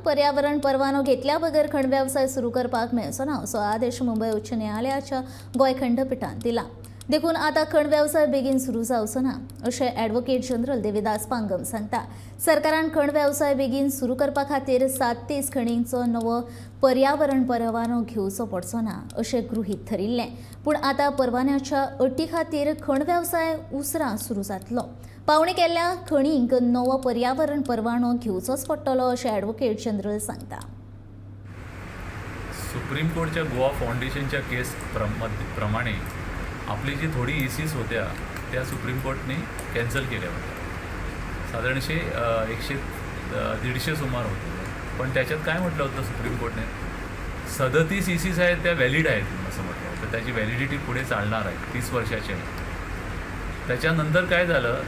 पर्यावरण परवानो घेतल्या बगर खण वेवसाय सुरू करपाक मेळचो ना असो आदेश मुंबय उच्च न्यायालयाच्या गोंय खंडपीठान दिला. देखून आता खण वेवसाय बेगीन सुरू जावचो ना अशें ॲडव्होकेट जनरल देविदास पांगम सांगता. सरकारान खण वेवसाय बेगीन सुरू करपा खातीर 37 खणींचो नवो पर्यावरण परवानो घेवचो पडचो ना अशें गृहीत धरिल्लें. पूण आतां परवान्याच्या अटी खातीर खण वेवसाय उसरां सुरू जातलो. पावणी केल्ल्या खणींक नवो पर्यावरण परवानो घेवचोच पडटलो अशें ॲडव्होकेट जनरल सांगता. सुप्रीम कोर्टच्या गोवा फाउंडेशनच्या केस प्रमाणे आपली जी थोडी इसीज होत्या त्या सुप्रीम कोर्टने कॅन्सल केल्या होत्या. साधारणशे 150 सुमार होते. पण त्याच्यात काय म्हटलं होतं सुप्रीम कोर्टने, 37 इसीज आहेत त्या व्हॅलिड आहेत असं म्हटलं होतं. त्याची व्हॅलिडिटी पुढे चालणार आहे, 30 वर्षाची आहे. त्याच्यानंतर काय झालं,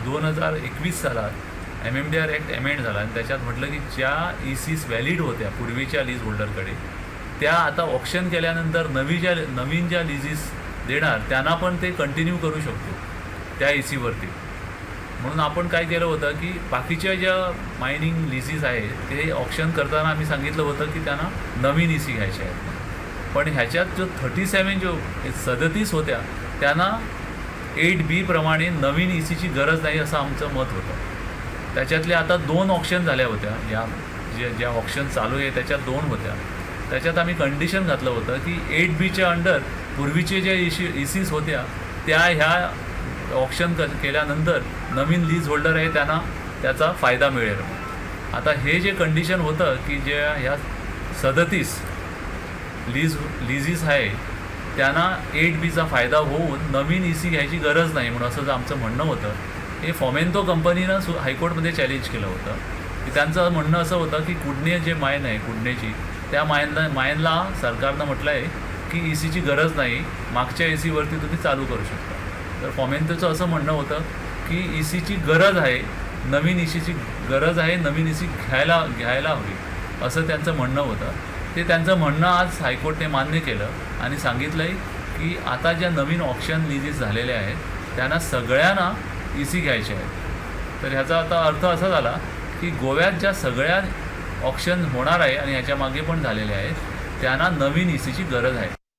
2021 सालात MMDR ॲक्ट अमेंड झाला आणि त्याच्यात म्हटलं की ज्या इसीज व्हॅलिड होत्या पूर्वीच्या लीज होल्डरकडे त्या आता ऑप्शन केल्यानंतर नवीन ज्या लिजीस देणार त्यांना पण ते कंटिन्यू करू शकतो त्या इसीवरती. म्हणून आपण काय केलं होतं की बाकीच्या ज्या मायनिंग लिजीस आहेत ते ऑप्शन करताना आम्ही सांगितलं होतं की त्यांना नवीन इसी घ्यायच्या आहेत. पण ह्याच्यात जो 37 होत्या त्यांना 8B प्रमाणे नवीन इसीची गरज नाही असं आमचं मत होतं. त्याच्यातले आता 2 ऑप्शन झाल्या होत्या. ज्या ऑप्शन चालू आहे त्याच्यात 2 होत्या. त्याच्यात आम्ही कंडिशन घातलं होतं की 8Bच्या अंडर पूर्वीचे ज्या इसीज होत्या त्या ह्या ऑप्शन केल्यानंतर नवीन लीज होल्डर आहे त्यांना त्याचा फायदा मिळेल. आता हे जे कंडिशन होतं की ज्या ह्या 37 लिजीस आहे त्यांना 8Bचा फायदा होऊन नवीन इसी घ्यायची गरज नाही म्हणून असं आमचं म्हणणं होतं. हे फॉमेंतो कंपनीनं हायकोर्टमध्ये चॅलेंज केलं होतं की त्यांचं म्हणणं असं होतं की कुडणे जे मायन आहे कुडणेची त्या मायनला सरकारनं म्हटलं आहे की इसीची गरज नाही, मागच्या इसीवरती तुम्ही चालू करू शकता. तर फॉमेंतोचं असं म्हणणं होतं की इसीची गरज आहे, नवीन इसीची गरज आहे, नवीन इसी घ्यायला हवी असं त्यांचं म्हणणं होतं. ते त्यांचं म्हणणं आज हायकोर्टने मान्य केलं आणि सांगितलं आहे की आता ज्या नवीन ऑप्शन लिजीस झालेल्या आहेत त्यांना सगळ्यांना इसी घ्यायचे आहेत. तर ह्याचा आता अर्थ असा झाला की गोव्यात ज्या सगळ्या ऑप्शन होणार आहे आणि ह्याच्या मागे पण झालेले आहेत त्यांना नवीन इसीची गरज आहे.